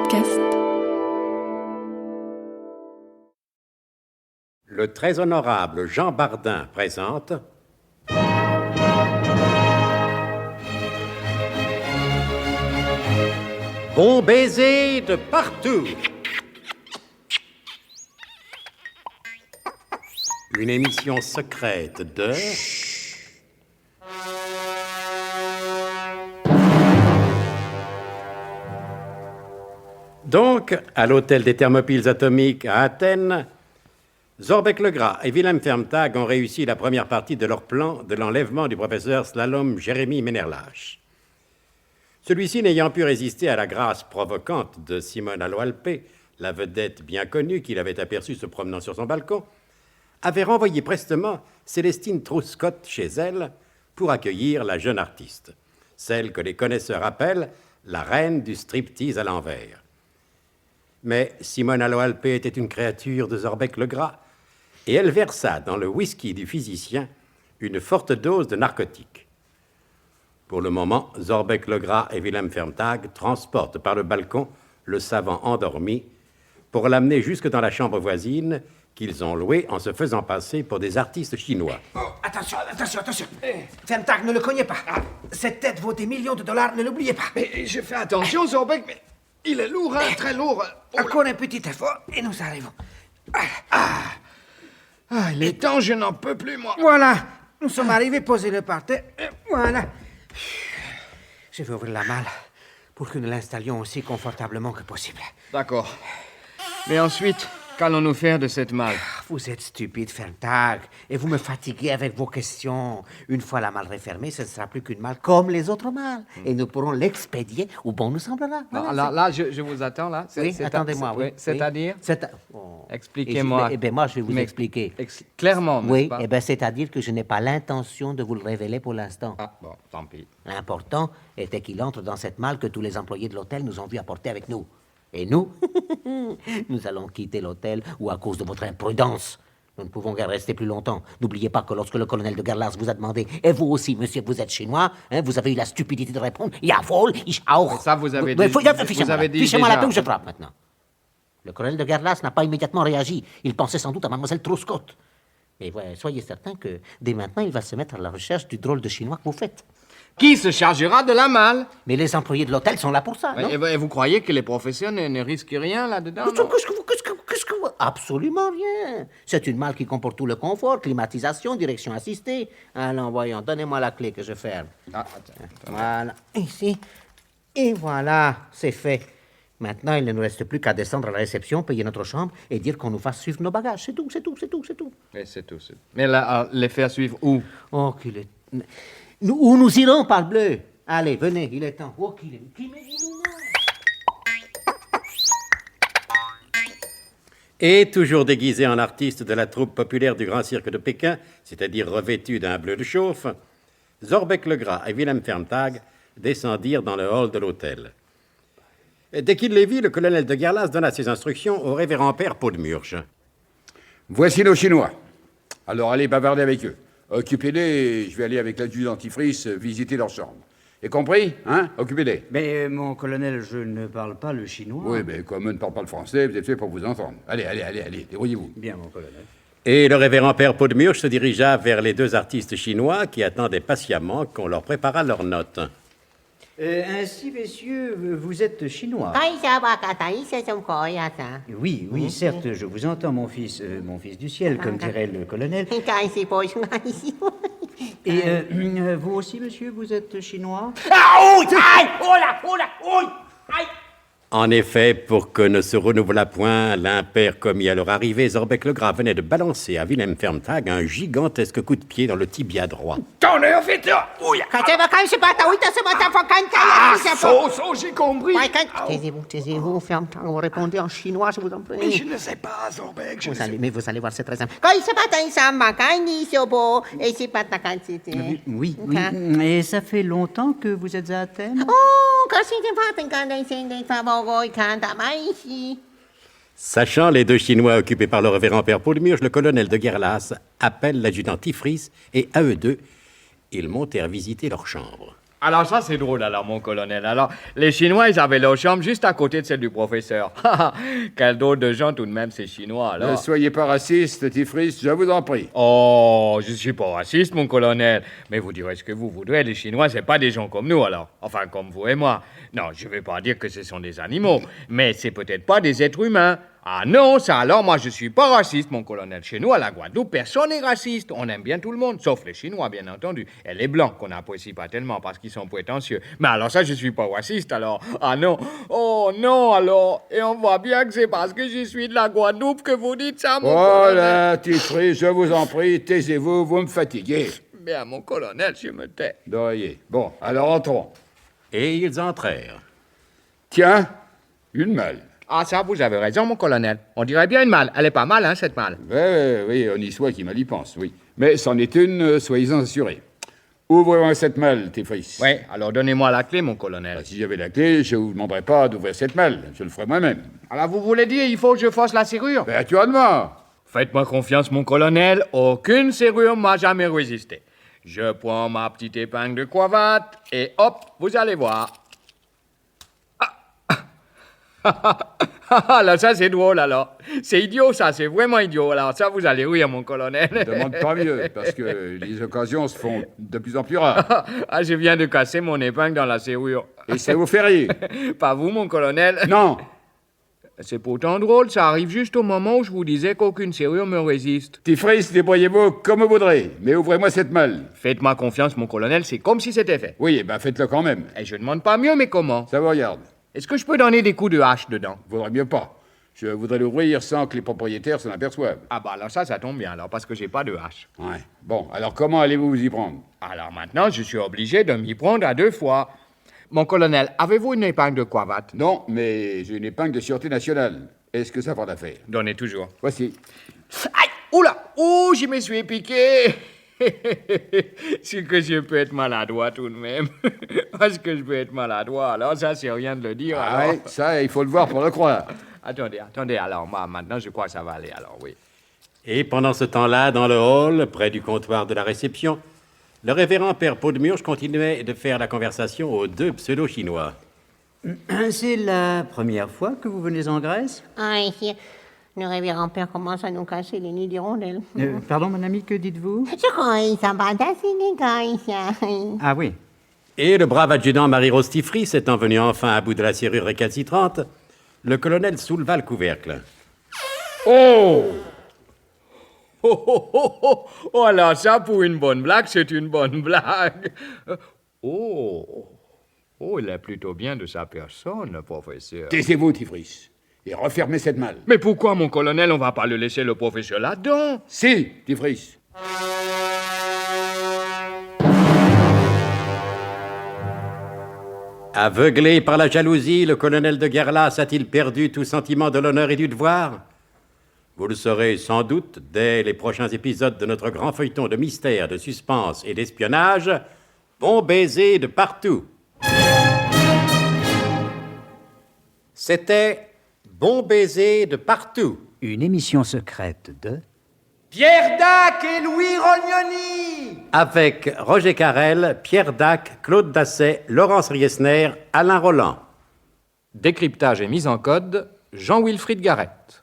podcast. Le très honorable Jean Bardin présente Bon baiser de partout. Une émission secrète de... Donc, à l'hôtel des Thermopyles atomiques à Athènes, Zorbeck-Legras et Wilhelm Fermtag ont réussi la première partie de leur plan de l'enlèvement du professeur Slalom Jérémy Menerlach. Celui-ci, n'ayant pu résister à la grâce provocante de Simone Aloalpé, la vedette bien connue qu'il avait aperçue se promenant sur son balcon, avait renvoyé prestement Célestine Truscott chez elle pour accueillir la jeune artiste, celle que les connaisseurs appellent la reine du striptease à l'envers. Mais Simone Aloalpé était une créature de Zorbeck-Legras, et elle versa dans le whisky du physicien une forte dose de narcotique. Pour le moment, Zorbeck-Legras et Wilhelm Fermtag transportent par le balcon le savant endormi pour l'amener jusque dans la chambre voisine qu'ils ont louée en se faisant passer pour des artistes chinois. Oh, attention. Fermtag ne le cognez pas. Cette tête vaut des millions de dollars, ne l'oubliez pas. Mais je fais attention, Zorbeck, mais il est lourd, hein, très lourd. Encore un petit effort et nous arrivons. Il est temps, je n'en peux plus, moi. Voilà, nous sommes arrivés, posez-le par terre. Voilà. Je vais ouvrir la malle pour que nous l'installions aussi confortablement que possible. D'accord. Mais ensuite, qu'allons-nous faire de cette malle? Vous êtes stupide, Fermtag, et vous me fatiguez avec vos questions. Une fois la malle refermée, ce ne sera plus qu'une malle comme les autres malles. Et nous pourrons l'expédier où bon nous semblera. Voilà, Là, je vous attends, là. Oui, attendez-moi. Oui. C'est-à-dire Oh. Expliquez-moi. Moi, je vais vous expliquer. Clairement, n'est-ce Oui, pas? C'est-à-dire que je n'ai pas l'intention de vous le révéler pour l'instant. Ah, bon, tant pis. L'important était qu'il entre dans cette malle que tous les employés de l'hôtel nous ont vu apporter avec nous. Et nous, nous allons quitter l'hôtel ou à cause de votre imprudence. Nous ne pouvons guère rester plus longtemps. N'oubliez pas que lorsque le colonel de Gerlas vous a demandé « Et vous aussi, monsieur, vous êtes chinois ?» vous avez eu la stupidité de répondre « Jawohl, ich auch !» Ça, vous avez dit... Fichez-moi la paix ou je frappe maintenant. Le colonel de Gerlas n'a pas immédiatement réagi. Il pensait sans doute à mademoiselle Truscott. Mais ouais, soyez certain que dès maintenant, il va se mettre à la recherche du drôle de chinois que vous faites. Qui se chargera de la malle? Mais les employés de l'hôtel sont là pour ça, non? Et vous croyez que les professeurs ne risquent rien là-dedans? Qu'est-ce que vous... Absolument rien. C'est une malle qui comporte tout le confort, climatisation, direction assistée. Allons, voyons, donnez-moi la clé que je ferme. Attends. Voilà, ici. Et voilà, c'est fait. Maintenant, il ne nous reste plus qu'à descendre à la réception, payer notre chambre et dire qu'on nous fasse suivre nos bagages. C'est tout. Mais c'est tout. Mais là, les faire suivre où? Oh, qu'il est... Où nous irons, parbleu. Allez, venez, il est temps. Oh, qu'il est... Et toujours déguisé en artiste de la troupe populaire du Grand Cirque de Pékin, c'est-à-dire revêtu d'un bleu de chauffe, Zorbeck-Legras et Wilhelm Fermtag descendirent dans le hall de l'hôtel. Dès qu'il les vit, le colonel de Gerlas donna ses instructions au révérend père Podmurge. Voici nos Chinois. Alors allez bavarder avec eux. Occupez-les et je vais aller avec l'adjudant dentifrice visiter leur chambre. Et compris, hein? Occupez-les. Mais, mon colonel, je ne parle pas le chinois. Oui, mais comme eux ne parlent pas le français, vous êtes fait pour vous entendre. Allez, débrouillez-vous. Bien, mon colonel. Et le révérend père Podmurge se dirigea vers les deux artistes chinois qui attendaient patiemment qu'on leur préparât leurs notes. Ainsi, messieurs, vous êtes chinois. Oui, certes, je vous entends, mon fils du ciel, comme dirait le colonel. Et vous aussi, monsieur, vous êtes chinois? En effet, pour que ne se renouvelât point l'impair commis à leur arrivée, Zorbeck-Legras venait de balancer à Wilhelm Fermtag un gigantesque coup de pied dans le tibia droit. J'ai compris. Taisez-vous, Fermtag, vous répondez en chinois, je vous en prie. Mais je ne sais pas, Zorbeck, Mais vous allez voir, c'est très simple. Oui. Et ça fait longtemps que vous êtes à Athènes? Sachant les deux Chinois occupés par le révérend père Podmurge, le colonel de Gerlas appelle l'adjudant dentifrice et à eux deux, ils montèrent visiter leur chambre. Alors ça, c'est drôle, alors, mon colonel. Alors, les Chinois, ils avaient leur chambre juste à côté de celle du professeur. Quel drôle de gens, tout de même, ces Chinois, alors. Ne soyez pas raciste, Tifris, je vous en prie. Oh, je suis pas raciste, mon colonel. Mais vous direz ce que vous voudrez, les Chinois, c'est pas des gens comme nous, alors. Enfin, comme vous et moi. Non, je vais pas dire que ce sont des animaux, mais c'est peut-être pas des êtres humains. Ah non, ça alors, moi je suis pas raciste, mon colonel. Chez nous, à la Guadeloupe, personne n'est raciste. On aime bien tout le monde, sauf les Chinois, bien entendu. Et les Blancs, qu'on n'apprécie pas tellement parce qu'ils sont prétentieux. Mais alors ça, je suis pas raciste, alors. Ah non, oh non, alors. Et on voit bien que c'est parce que je suis de la Guadeloupe que vous dites ça, mon colonel. Voilà, Tifris, je vous en prie, taisez-vous, vous me fatiguez. Bien, mon colonel, je me tais. D'oreiller. Bon, alors entrons. Et ils entrèrent. Tiens, une malle. Ah ça, vous avez raison, mon colonel. On dirait bien une malle. Elle est pas mal, hein, cette malle. Oui, on y soit qui mal y pense, oui. Mais c'en est une, soyez-en assurés. Ouvrez-moi cette malle, Tifris. Oui, alors donnez-moi la clé, mon colonel. Si j'avais la clé, je ne vous demanderais pas d'ouvrir cette malle. Je le ferai moi-même. Alors vous voulez dire, il faut que je fasse la serrure? Ben, naturellement. Faites-moi confiance, mon colonel. Aucune serrure m'a jamais résisté. Je prends ma petite épingle de cravate et hop, vous allez voir. Là, ça, c'est drôle, alors. C'est idiot, ça, c'est vraiment idiot. Alors, ça, vous allez rire, mon colonel. Ne demande pas mieux, parce que les occasions se font de plus en plus rares. Ah, je viens de casser mon épingle dans la serrure. Et ça vous fait rire. Pas vous, mon colonel. Non. C'est pourtant drôle, ça arrive juste au moment où je vous disais qu'aucune serrure me résiste. Tifris, débrouillez-vous comme vous voudrez, mais ouvrez-moi cette malle. Faites-moi confiance, mon colonel, c'est comme si c'était fait. Oui, ben faites-le quand même. Et je demande pas mieux, mais comment? Ça vous regarde. Est-ce que je peux donner des coups de hache dedans? Vaudrait mieux pas. Je voudrais l'ouvrir sans que les propriétaires s'en aperçoivent. Ah bah alors ça tombe bien, alors, parce que j'ai pas de hache. Ouais. Bon, alors comment allez-vous vous y prendre? Alors maintenant, je suis obligé de m'y prendre à deux fois. Mon colonel, avez-vous une épingle de cravate? Non, mais j'ai une épingle de sûreté nationale. Est-ce que ça fera l'affaire? Donnez toujours. Voici. Aïe! Oula! Oh, je me suis piqué! C'est que je peux être maladroit tout de même. Parce que je peux être maladroit, alors ça, c'est rien de le dire. Ah Alors. ouais, ça, il faut le voir pour le croire. Attendez, alors, moi, maintenant, je crois que ça va aller, alors, oui. Et pendant ce temps-là, dans le hall, près du comptoir de la réception, le révérend père Paudemurge continuait de faire la conversation aux deux pseudo-chinois. C'est la première fois que vous venez en Grèce? Ah, ici, le révérend père commence à nous casser les nids d'hirondelles. Pardon, mon ami, que dites-vous? Je crois qu'ils sont fantastiques, les gars, ici. Ah oui. Et le brave adjudant Marie-Rose Tifris étant venu enfin à bout de la serrure récalcitrante, le colonel souleva le couvercle. Oh! Oh, alors ça, pour une bonne blague, c'est une bonne blague. Oh, il est plutôt bien de sa personne, le professeur. Taisez-vous, Tifris, et refermez cette malle. Mais pourquoi, mon colonel, on va pas le laisser le professeur là-dedans? Si, Tifris. Aveuglé par la jalousie, le colonel de Guerlas a-t-il perdu tout sentiment de l'honneur et du devoir? Vous le saurez sans doute dès les prochains épisodes de notre grand feuilleton de mystère, de suspense et d'espionnage, Bon baiser de partout. C'était Bon baiser de partout. Une émission secrète de... Pierre Dac et Louis Rognoni. Avec Roger Carrel, Pierre Dac, Claude Dasset, Laurence Riesner, Alain Roland. Décryptage et mise en code, Jean-Wilfried Garrett.